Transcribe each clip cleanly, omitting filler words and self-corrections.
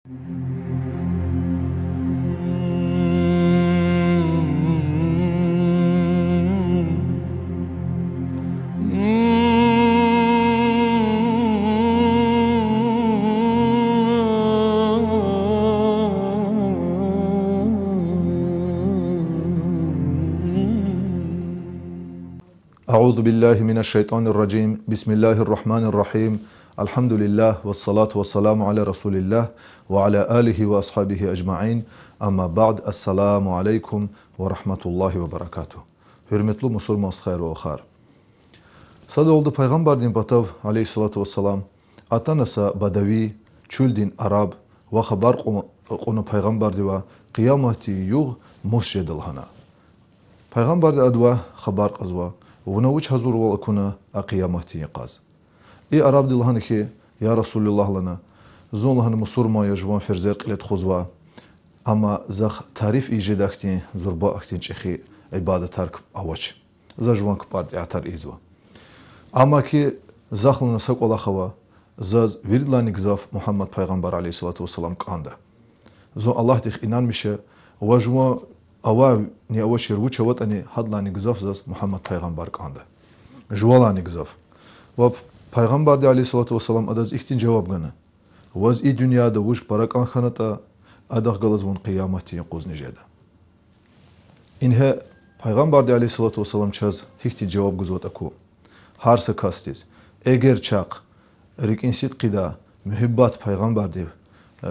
أعوذ بالله من الشيطان الرجيم بسم الله الرحمن الرحيم الحمد لله والصلاة والسلام على رسول الله وعلى آله وأصحابه أجمعين أما بعد السلام عليكم ورحمة الله وبركاته. Hürmetli musulmon xayr va xar. Sada oldu Peygamber batav aleyhissalatu vesselam atanasa badavi çuldin arab ve haber konu Peygamber diva kıyamati yuğ musjedil hana. Peygamber de adva haber qazva ونوش هزور والكنا أقيامتي قاز. عرب دلهن كي يا رسول الله لنا زون لهن مصور ما يجوان فرزر قلت خزوا أما زخ تعريف إيجاد أختين زربا أختين شخي عبادة ترك أوش زجوان كبارد اعتر إيزوا أما كي زخ لنا سق الله خوا زاز ورد لاني قزاف محمد پیغمبر عليه الصلاة والسلام كانده زون الله تخ إنان مشه وجوان أوا ني أوشير وجه وطني هدلاني قزاف زاز محمد پیغمبر كانده جوالاني قزاف و پیغمبر دي عليه الصلاة والسلام أداز إختين جواب غنه وز إي دنيا دا وش بركان خانتا أداخ غلز من قيامتي ينقوز نجادا إنها پیغمبر دي عليه الصلاة والسلام چاز إختين جواب غزوت أكو هارس كاستيز اگر چاق ريك إنسيد قدا محبات پیغمبر دي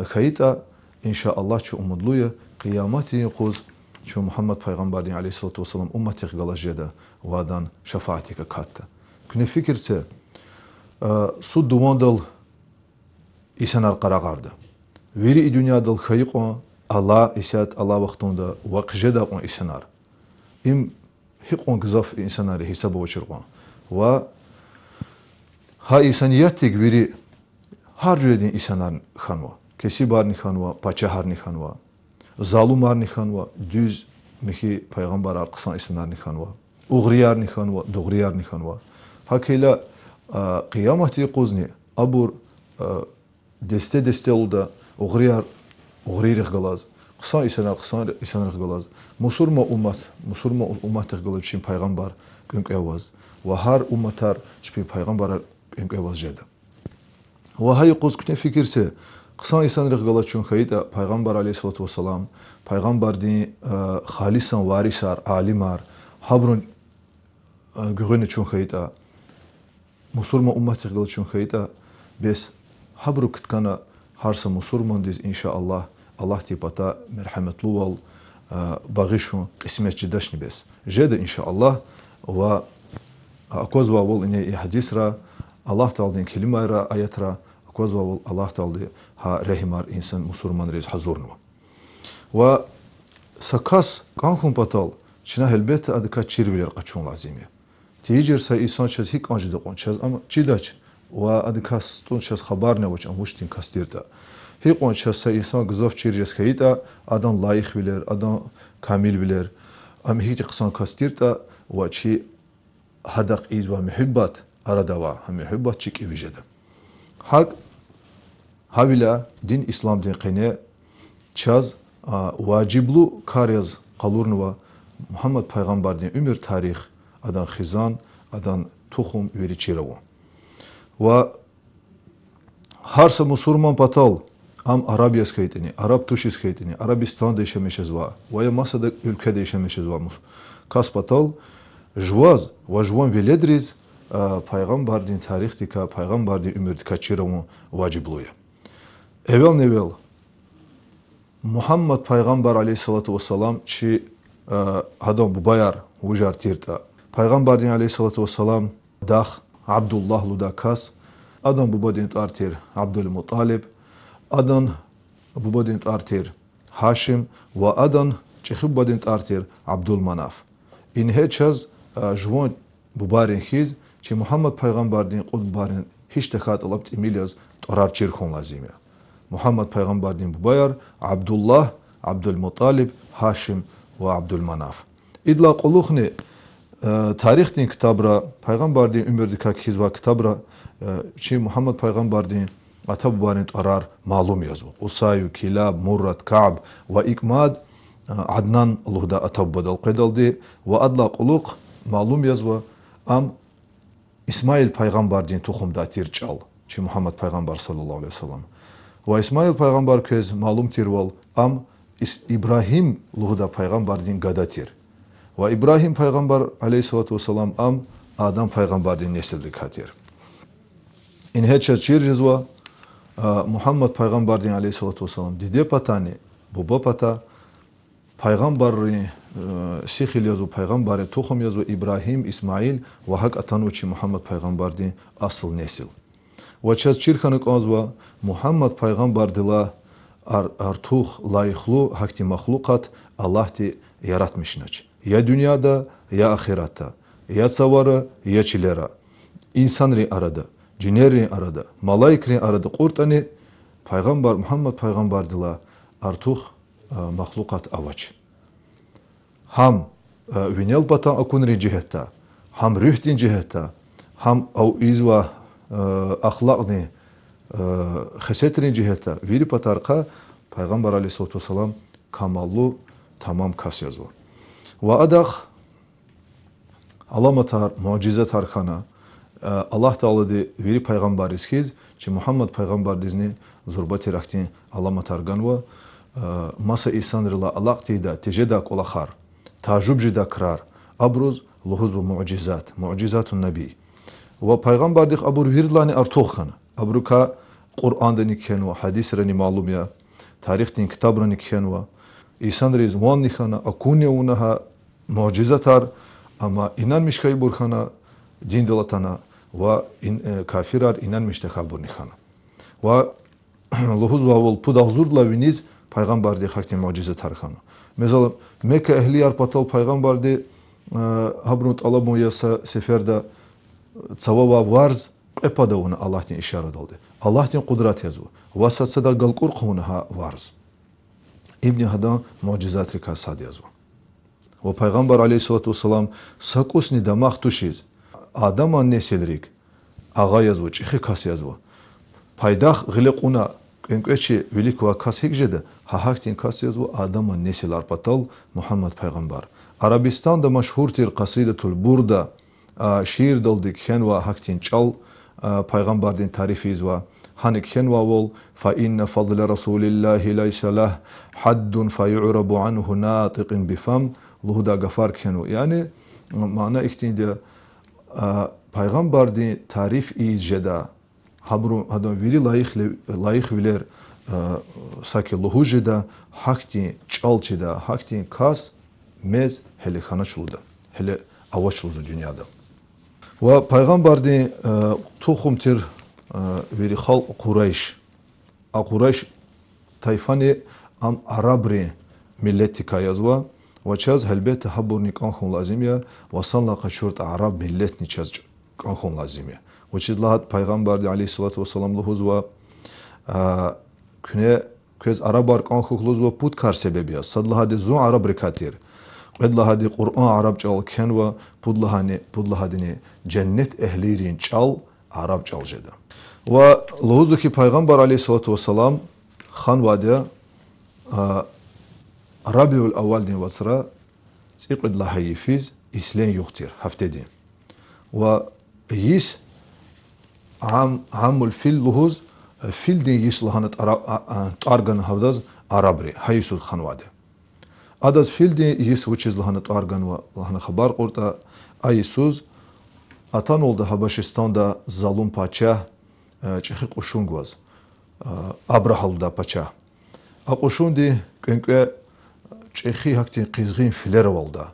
خيطا إن شاء الله چو أمدلوية قيامتي ينقوز شو محمد پیغمبر دين عليه الصلاة والسلام أمتي غلاش جدا وادان شفاعتك كاتا كنا فكر سه سود دوان دل إسانار قراغارده ويري الدنيا دل خيقو الله إسيات الله وقتون دا وق جدا قون إسانار إم هيقون غزاف إنساناري حساب وشرقون و ها إسانياتك ويري هر جوردين إسانار خانوا كسي بارني خانوا پاچهارني خانوا Zalumlar nixanwa, düz meki Peygamber arkasından isimler nixanwa, uğriyar nixanwa, doğriyar nixanwa. Hakıyla kıyamati qozni abur deste olda uğriyar galaz. Qısa isimler galaz. Musurma ummat galaz için Peygamber gönk evaz. Ve her ummatar için Peygamber gönk evaz jeda. Ve hay qoz kütne fikirse قصان إنسان رجالات شون خيدا پیغمبر عليه الصلاة والسلام پیغمبر دين خالصا وارثار عالمار حبرون جرين شون خيدا مسلم أمة رجالات شون خيدا بس حبرو كتكنا هارس مسلم ديز إن شاء الله الله تبتا مرحمة لوال باغيشون قسمة جداشني بس جد إن شاء الله و أكوز وول إني حديث را الله تعالى دين كلمة را آيات را وال الله تعالى ها رحمار إنسان مسلمان ريز حضورنوا و سكاس كانكم بطل شنا هلبت أدكا تشير بير قشون لازمية تيجر سا إنسان شاز هيك أنجد قون شاز أما تشيداش و أدكا ستون شاز خبرنا وش أموشتين كاستيرتا هيك أن شاز سا إنسان جزاف تشير جس كيتا أدان لايق بيلر أدان كامل بيلر أم هيك قصان كاستيرتا وشي هدق إيز ومحبات أردوا هم محبات شيك إيجادا حق Havila din İslam din qine çaz vaciblu karyaz qalurnuva Muhammed Peygamber din ömür tarih adan xizan adan tuxum veri çiravu. Ve harsa musulman patal am Arabiya skaytini, Arap tuşi skaytini, Arabistan'da yaşamışız va ve masada ülkede yaşamışız va kas patal jwaz ve jwan veledriz Peygamber din tarih dika Peygamber din ömür dika çiravu vacibluya. Evvel Muhammed Peygamber aleyhissalatu vesselam çi hadam bu bayar ujar tirta. Peygamber din aleyhissalatu vesselam dah Abdullah ludakas adam bu badin artir Abdülmuttalib adan bu badin artir Haşim ve adan çi badin artir Abdülmanaf. İn heçaz jwan bu barin hiz çi Muhammed Peygamber din qud barin hiç tekat alabt emilyaz torar çirkon lazimiya. Muhammed Peygamber din bu bayar Abdullah, Abdülmuttalib, Haşim ve Abdülmanaf. İdla quluxni tarix din kitabra Peygamber din ömür dika hizva kitabra çi Muhammed Peygamber din أتبوان أرار معلوم يزو أسايو كلاب مرة كعب وإكماد عدنان الله دا أتبود القدل دي وأدلا قلوق معلوم يزو أم إسماعيل پیغمبر دين تخم دا تير چال چي محمد پیغمبر صلى الله عليه وسلم وإسماعيل پیغمبر كز معلوم تيرول أم إبراهيم الله دا پیغمبر دين غدا تير وإبراهيم پیغمبر عليه الصلاة والسلام أم آدم پیغمبر دين نسل ركاتير إن هيتش چير جزوا محمد پیغمبر دين عليه الصلاة والسلام ديده پتاني بوبا پتا پیغمبر سیخیل یزو پیغمبر تخم یزو ابراهیم اسماعیل و حق اتانوچی محمد پیغمبر دین اصل نسل و چز چیرخانک آزوا محمد پیغمبر دلا ارتوخ لایخلو حقتی مخلوقات الله تی yaratmışnaç. Ya dünyada ya ahirette. Ya savara ya çilera. İnsanri arada, cineri arada, malaikri arada. Kurtani Peygamber Muhammed Peygamber dila artuh mahlukat avaç. Ham vinel batan akunri cihetta, ham rühtin cihetta, ham av izva ahlakni xesetrin cihetta. Viri patarka Peygamber aleyhissalatu vesselam kamallu tamam kas yazı. Ve adak alamatar, mucizet arkana Allah Teala de veri Peygamber iskiz ki Muhammed Peygamber dizni zurbati raktin alamatar ganva masa insanlarla alaktida tejedak olahar tacubcida krar abruz luhuz bu mucizat mucizatun nabi ve Peygamber dik abur virlani artokhana abruka Kur'an'da nikhen ve hadisrani malum ya tarihtin kitabrani nikhen ve İnsanlar izman nikhana akunya unaha mucizatar ama inanmış kay burkhana din delatana ve kafirar inanmış tekabur nikhana ve luhuz bavul pudahzurla viniz Peygamber de hakti mucizatar khana. Mesela Mekke ehli yarpatal Peygamber de habrut alamu yasa seferde tsavava varz epada una Allah'ın işaret oldu. Allah'ın kudret yazı. Vasatsa da galkur quna varz. İbn Hadan mucizat rikasad yazı. Ve Peygamber aleyhissalatu vesselam sakusni da mahtuşiz. Adam anneselrik ağa yazı, çixi kas yazı. Paydah gılquna enkeçi velik ve kas hicjede hahaktin kas yazı adam annesel arpatal Muhammed Peygamber. Arabistan'da meşhurtir kasidetul burda şiir daldık hen ve haktin çal Peygamber'in tarifi izva. Hanik henva vol fa inne fadle Rasulillahi leysa lah haddun fa yu'rabu anhu natiqin bifam luhuda gafar kenu. Yani mana ihtinde Peygamber'in tarif izjeda habru adam veri layık bilir saki luhujeda hakti çalçida hakti kas mez hele khanaçuluda hele avaçluzu dünyada. Ve Peygamber'in tohumtir veri halk Kureyş. A Kureyş tayfani am Arabri milleti kayazva ve çaz helbette habburni kankhun lazım ya ve sanlaqa şurt Arab milletni çaz kankhun lazım ya. Ve çiz lahat Peygamber aleyhissalatu vesselam luhuz ve küne köz Arabar kankhuluz ve putkar sebebi ya. Sadlahadi zu Arab rikatir. Qedlahadi Kur'an Arap çal ken ve pudlahadini cennet ehlirin çal Arap çal jeda. Ve luhuzu ki Peygamber aleyhissalatu vesselam khan vade Rabiul Awwal din vasra siqid lahayifiz islen yoktir haftedi. Ve yis amul fil luhuz fil din yis lahanat argan havdaz Arabri hayisul khan vade. Adaz fil din yis which lahanat argan ve lahana khabar qurta ayisuz atan oldu Habeşistan'da zalum paça çexi qoşun goz Abrahalda paça. A qoşun di könke çexi haktin qizgin filer oldu.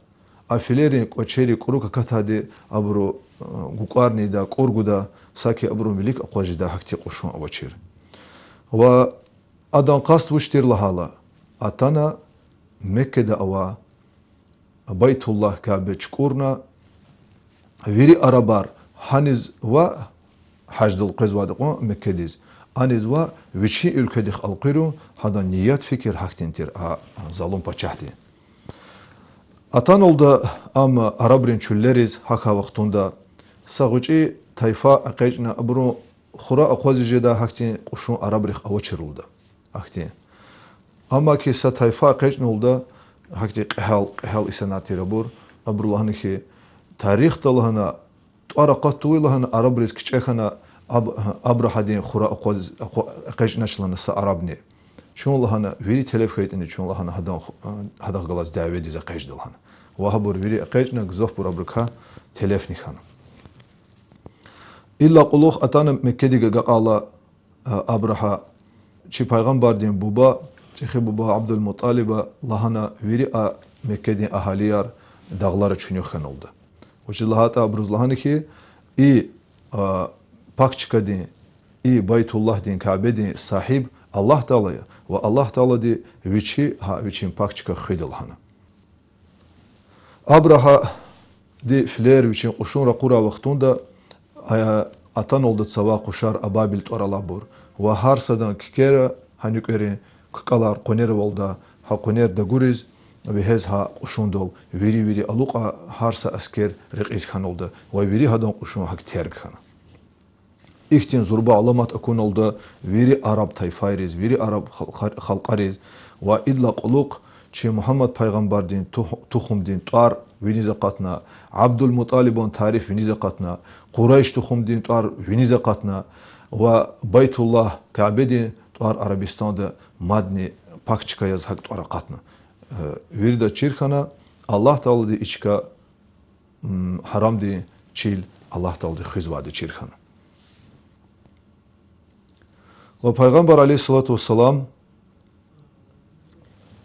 A filerin qoçeri quruka katadi abru guqarni da qorguda saki abru milik aqwajida hakti qoşun avaçir. Ve adan qast vuştir lahala atana Mekke'de ava Baytullah Kabe çukurna veri arabar haniz ve hajdıl qezvadı Mekke'diz. Aniz ve viçi ülkedik alqiru hada niyet fikir haktintir zalum paçahti. Atan oldu ama Arabrin çülleriz haka vaktunda sağuçi tayfa aqecna abru хура аквази жеда хактин қушун арабрих авачирулда хактин ама ки сатайфа қечнулда хакти қихал исанартира бур абруллахнихи тарих далхана туарақат туилахана арабрис кичехана абрахадин хура акваз қечначлана са арабни чун лахана вири телеф хейтини чун лахана хадах галас даведи за қеч далхана вахабур вири қечна гзоф бур абрика телефнихана илла қулух атана меккедига гақала абраха чи пайғамбардин буба чихи буба Абдул Муталиба лахана вири меккедин ахалияр дағлары чунюхан олды. Учи лахата абрузлаханихи и пакчикадин и Байтуллахдин Каабедин сахиб Аллах Таалая ва Аллах Таала ди вичин пакчика хидалхана. Абраха ди флер вичин қушун рақура вақтунда атан олды цава қушар абабил торалабур ва харсадан кикера ханюкери калар қонер волда ха қонер дагуриз вихез ха қушун дол вири алуқа харса аскер риқиз ханолда ва вири хадан қушун хак терг хана ихтин зурба аламат акун олда вири араб тайфайриз вири араб халқариз ва идла қулуқ чи Мухаммад пайғамбардин тухумдин туар виниза қатна Абдул Муталибон тариф виниза қатна Quraysh тухумдин туар виниза қатна ва Байтуллах Каабедин туар Арабистанда мадни пакчика яз хак туара қатна вирда чирхана Аллах Таала ди ичка харам ди чил Аллах Таала ди хизвади чирхана ва пайғамбар алейхиссалату вассалам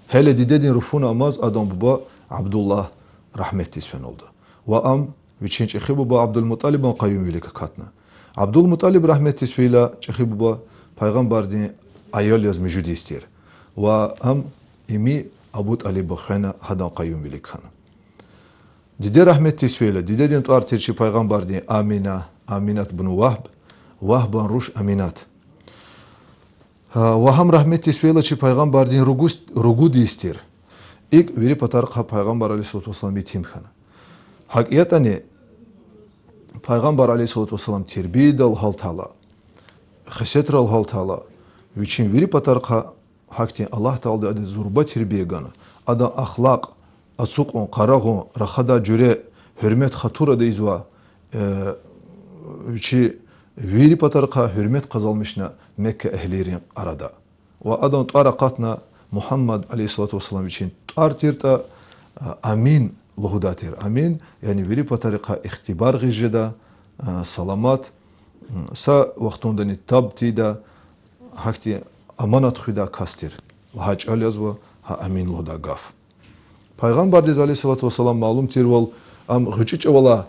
hele didedin rufuna amaz adam buba Abdullah rahmet isfen oldu. Ve am viçin çehi buba Abdul Mutalib'ın kayyum vilika katna. Abdul Mutalib rahmet isfiyle çehi buba Paygambardin ayol yaz mevcudi istir. Ve am imi Abu Talib bakhana hadan kayyum vilikana. Dide rahmet isfiyle didedin tuar terçi Paygambardin Aminat bin Vahban ruş Aminat. Вахам рахмет тисвела чи пайғамбардин ругу дистир. Ик вири патарқа пайғамбар алейхиссалату вассалам итимхана. Хақиятани пайғамбар алейхиссалату вассалам тербидал халтала. Хасетрал халтала. Вичин вири патарқа хактин Аллах Таала ади зурба тербиегана. Ада ахлақ, ацуқун, қарағун, рахада джуре, хурмет хатура дейзва. Вичи вири патарқа hürmet kazalmışna Mekke ehlirin arada. Ve adam tuara katna Muhammed aleyhissalatu vesselam için tuartirta amin luhudatir. Amin yani viri patarqa ihtibar gijeda salamat sa vaxtunda ni tabtida hakti amanat xuda kastir. Lahaç alyazva ha amin luhuda gaf. Peygamber aleyhissalatu vesselam malum tirwal am gıçıçvala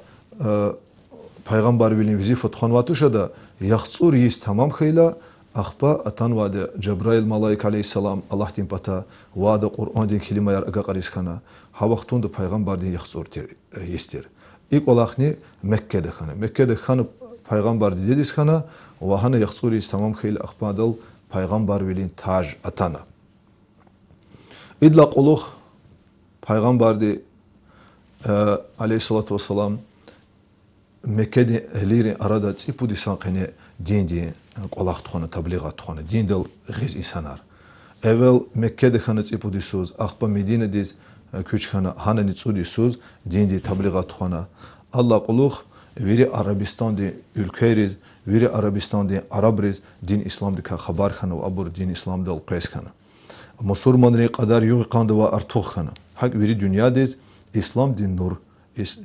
Пайғамбар билин визифат ханватушада яхцур есть тамам хейла ахпа атан вада Джабраил малайк алейхиссалам Аллах тин пата вада Qur'on дин килимаяр ага қарисхана хавақтунда пайғамбар дин яхцур естер. Ик Аллахни Меккеде хана. Меккеде хана пайғамбар дедис хана ва хана яхцур есть тамам хейла ахпа дал пайғамбар билин таж атана. Идла қулух пайғамбар ди алейхиссалату вассалам Меккеде эhliri arada ципуди санқене динди қолақ тұхана таблиғат тұхана диндел ғиз инсанар. Эвел Меккеде хана ципуди суз, ақпа Медина диз күч хана ницуди суз динди таблиғат тұхана. Алла қулух вири Арабистанди ülkeriz, вири Арабистанди арабриз дин исламди ка хабар хана ва абур дин исламдал қайс хана. Мусурманри қадар юғи қанды ва артух хана. Хак вири dünya диз ислам дин нур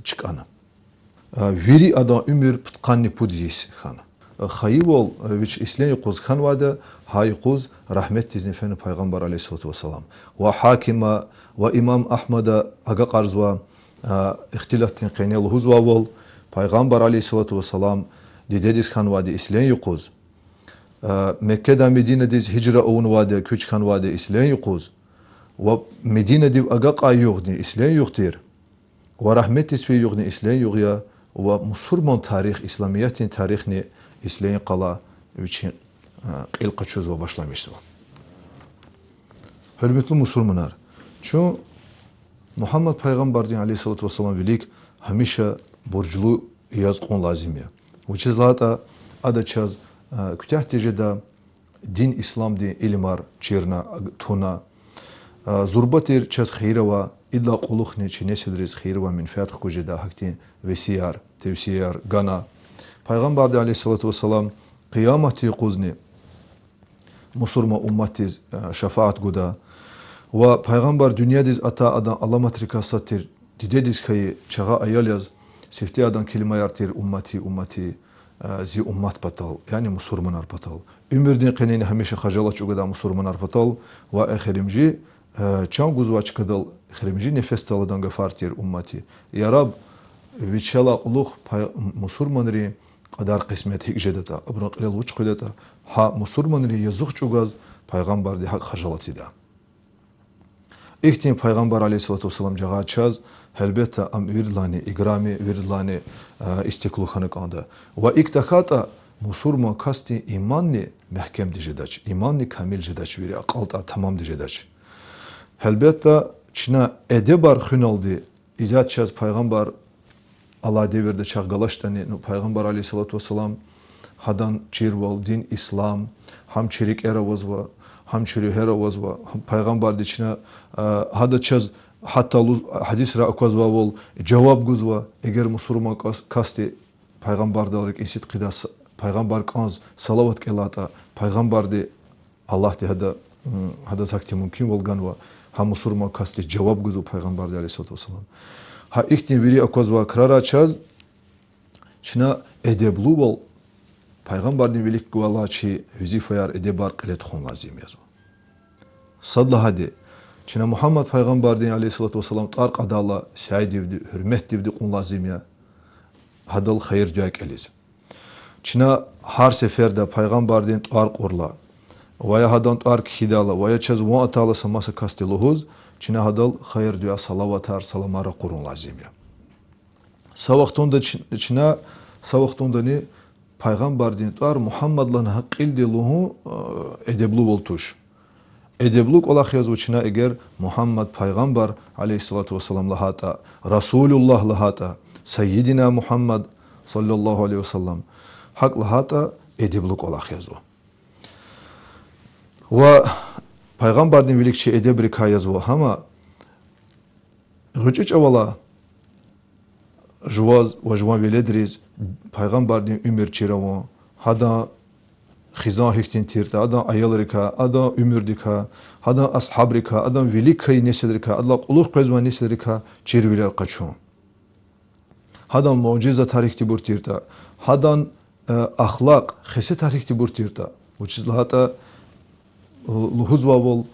чикана. Вири ада умир птқанни пудис хана. Хайвол вич ислени қуз хан вада хай қуз рахмет тизни фен пайғамбар алейхиссалату вассалам. Ва хакима ва имам Ахмада ага қарзва ихтилафтин қайнел хузва вол пайғамбар алейхиссалату вассалам дидедис хан вада ислени қуз. Меккеда Медина диз хиджра оун вада күч хан вада ислени қуз. Ва Медина див ага қай юғни ислени юғтир. Ва рахмет тизфи юғни ислени юғя ve Musurman tarih, İslamiyet'in tarihini İslam'ın qala için ilk çözüme başlamıştı. Hürmetli Musurmanlar, şu Muhammed Peygamber'in aleyhissalatu vesselam bilik hamişa borclu yaz qon lazım ya. Uçizlata ada çaz كتحت جدا دين إسلام دي إلمار چيرنا تونا زربتير چس خيروا إدلا قلوخني چي نسدريز خيروا من فاتح كجدا حكتين وسيار تفسير غانا Peygamber de aleyhissalatu vesselam kıyamati kuzni musurma ummatiz şefaat guda ve Peygamber dünyadiz ata adan alamatrikasatir didediz kayı çağa ayalyaz sifti adan kelime yartir ummati zi ummat patal yani musurmanar patal ümürdin qenini hamisha xajalaç uguda musurmanar patal ve ahirimci çan guzvaç kadal ahirimci nefes taladan gafartir ummati ya Rab viçala uluq musurmanri qadar qismet hikjedata abraqil uç qidata ha musurmanri yazıq çugaz Peygamber de hak xajalatida İhtim Peygamber aleyhissalatu vesselam jağa çaz elbette am virdlani igrami virdlani istikluxanık anda ve iktakata musurma kasti imanni mehkem dijedaç imanni kamil jedaç veri aqalta tamam dijedaç elbette çina edebar xunaldi izat çaz Peygamber Allah devirde çağgalaştani Peygamber aleyhissalatu vesselam hadan çirval din İslam ham çerik era vazva ham çiri hera vazva Peygamber dişine hada çaz hatta hadis ra akvazva vol cevap guzva eğer musurma kasti Peygamber dalık isit qidas Peygamber kanz salavat kelata Peygamber de Allah de hada sakti mümkün volgan ve ham musurma kasti cevap guzu Peygamber de aleyhissalatu vesselam ha ihtin veri akvazva krara çaz çina edeblu vol Peygamber'in velik guvalaçı vizifayar edebar qilet xon lazim yazma. Sadla hadi. Çina Muhammed Peygamber'in aleyhissalatu vesselam tarq adalla said divdi, hürmet divdi xon lazim ya. Hadal hayır duyak eliz. Çina har seferde Peygamber'in tarq orla. Vaya hadan tarq hidala, vaya çaz va atala samasa kasteluhuz. Çina hadal hayır duya salavatar salamara qurun lazim ya. Savaqtonda Çina savaqtonda ne Peygamber din tuar Muhammed'lan haqqil diluhu edeblu voltuş. Edebluk ola yazıçına eğer Muhammed Peygamber aleyhissalatu vesselam lahata, Resulullah lahata, Seyyidina Muhammed sallallahu aleyhi ve sellem hak lahata edebluk ola yazı. Ve Peygamber din velikçi edebrik yazı ama gıcıç avala Juvaz ve juvan veledriz Peygamber'in ümür çiravu hada xizan hiktin tirta ada ayalrika ada ümürdika hada ashabrika ada velikay nesedrika Allah uluq qezvan nesedrika çirviler qaçun hada mucize tarihti burtirta hadan ahlak xese tarihti burtirta uçizlata luhuzva vol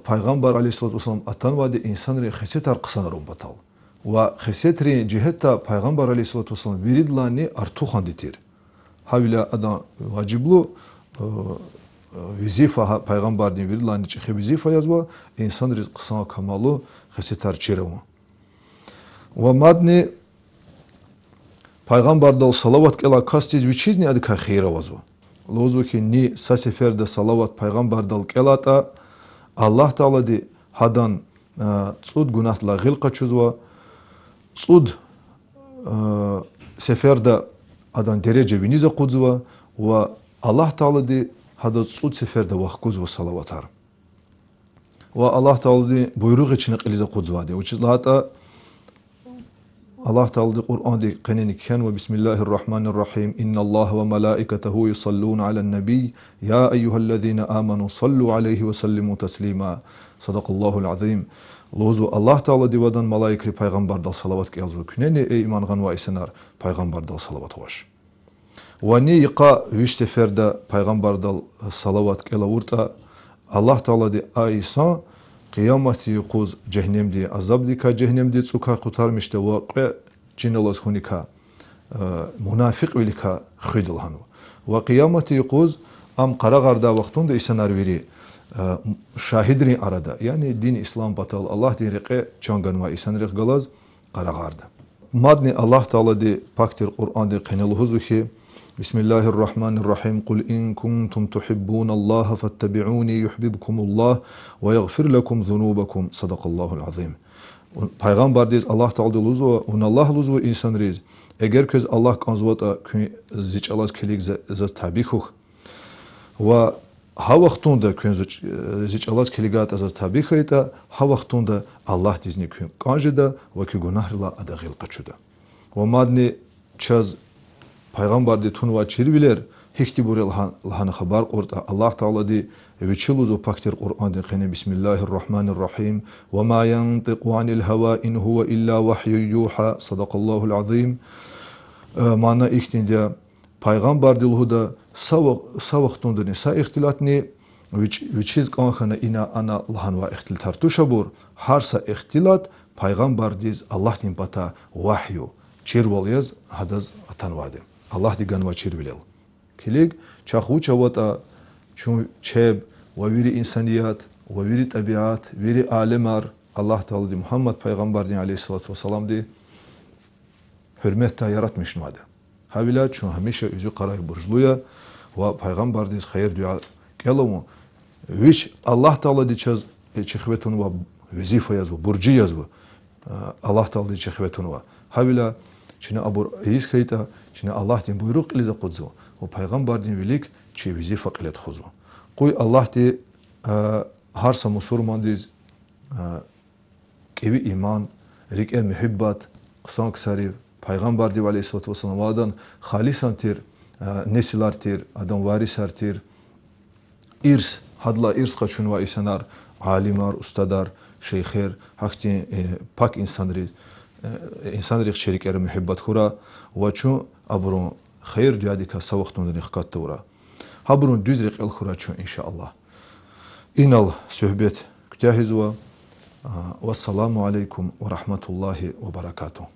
Peygamber aleyhissalatu vesselam atan vade insanları xese tar qısanarım batal ve xesetri cihetta Peygamber aleyhissalatu vesselam viridlani artuhan ditir. Havla ada vaciblu vizifa Peygamber din viridlani çehe vizifa yazva insan rizqsan kamalu xesetar çerevu. Ve madni Peygamber dal salavat kela kastiz vichizni adika khira vazva. Lozvu ki ni sa seferde salavat Peygamber dal kelata Allah Teala di hadan tsud gunahla gilqa çuzva Tsud seferde adan derece vinize kudzuva ve Allah Teala di hada tsud seferde vahkuz ve salavatar. Ve Allah Teala di buyruğu içine qilize kudzuva di. Uçizla hata Allah Teala di Kur'an di qenini ken ve Bismillahirrahmanirrahim. İnna Allah ve malaiketehu yusallun alen nebi. Ya eyyühellezine amanu sallu aleyhi ve sellimu teslima. Sadakallahu'l azim. Lozu Allah Teala divadan malaikri Peygamber dal salavat yazı küneni ey imangan ve isenar Peygamber dal salavat hoş. Ve ni yıqa viş seferde Peygamber dal salavat kela vurta Allah Teala di aysa kıyamati yuquz cehennemdi azabdika cehennemdi tsuka kurtarmıştı ve cinalas hunika münafık velika khidilhanu. Ve kıyamati yuquz am qaragarda vaxtunda isenar veri şahidrin arada yani din İslam batal Allah din riqe çangan ve isan riq galaz qaragarda. Madni Allah Teala di paktir Kur'an di qeneluhuzu ki Bismillahirrahmanirrahim. Kul in kuntum tuhibbunallaha fattabi'uni yuhibbukumullah ve yaghfir lekum zunubakum. Sadakallahu'l azim. Peygamber diz Allah Teala luzu ve Allah luzu insan riz. Eğer köz Allah kanzvata ziç alaz kelik zaz tabihuh و هاوختوندا كون زيج الله كليغات از تابيخيتا هاوختوندا الله ديزني كون قانجدا وكي گناه لا ادغيل قچودا ومادني چاز پیغمبر دی تون و چیربیلر هیچی بوری لحن خبر قرد الله تعالی دی ویچلوز و پاکتر قرآن دی خنی بسم الله الرحمن الرحیم و ما ينطق عن الهوى إن هو إلا وحي يوحى صدق الله العظيم معنی ایکتین دی پیغمبر دی لهودا سوختون دی سا اختلاط نی ویچیز کانخانه اینا انا لحن و اختلاط ترتوش بور هر سا اختلاط پیغمبر دیز الله نیم پتا وحیو چیر والیز هدز اتنواده الله دیگان و چیر بیل کلیگ چاخو چوتا چون چب و ویری انسانیت و ویری طبیعت ویری عالمار الله تعالی دی محمد پیغمبر دی علیه الصلاة والسلام دی hürmet ta yaratmış nade. Havila çun hamisha yüzü qarayı burjluya ve peygamber diz hayır dua kelomu. Viş Allah Teala di çaz çexvetun ve vazife yazı burcu yazı. Allah Teala di çexvetun ve havila çine abur iz kayta çine Allah din buyruk ilize qudzu ve peygamber din vilik çi vazife qilet xuzu. Qoy Allah di harsa musulman diz kevi iman rike muhibbat qısan ksariv Peygamber diye aleyhissalatü vesselam adan halisan tir, nesilar tir, adam varisar tir, irs, hadla irs kaçun ve insanlar, alimar, ustadar, şeyher, hakti pak insanlar şerikleri muhibbat kura, ve çun aburun hayır diyadika savaktun nihkat tura. Haburun düzrik el kura çun inşallah. İnal sohbet kütahiz ve vesselamu aleykum ve rahmetullahi ve berekatuhu.